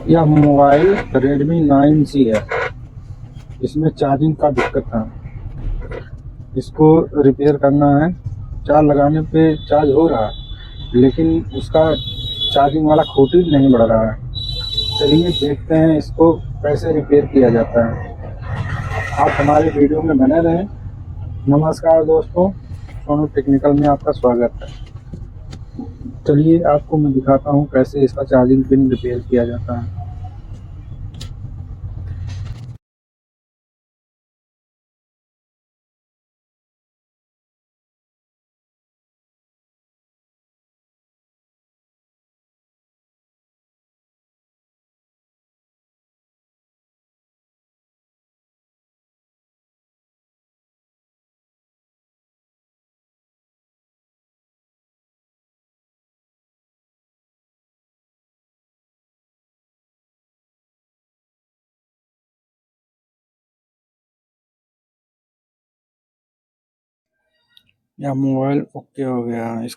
यह mobile Redmi 9C है। इसमें चार्जिंग का दिक्कत था, इसको रिपेयर करना है। चार्ज लगाने पे चार्ज हो रहा है, लेकिन उसका चार्जिंग वाला खूंटी नहीं बढ़ रहा है। चलिए देखते हैं इसको कैसे रिपेयर किया जाता है। आप हमारे वीडियो में बने रहें। नमस्कार दोस्तों, सोनू टेक्निकल में आपका स्वागत है। चलिए आपको मैं दिखाता हूँ कैसे इसका चार्जिंग पिन रिपेयर किया जाता है। यह मोबाइल ओके हो गया है। इसका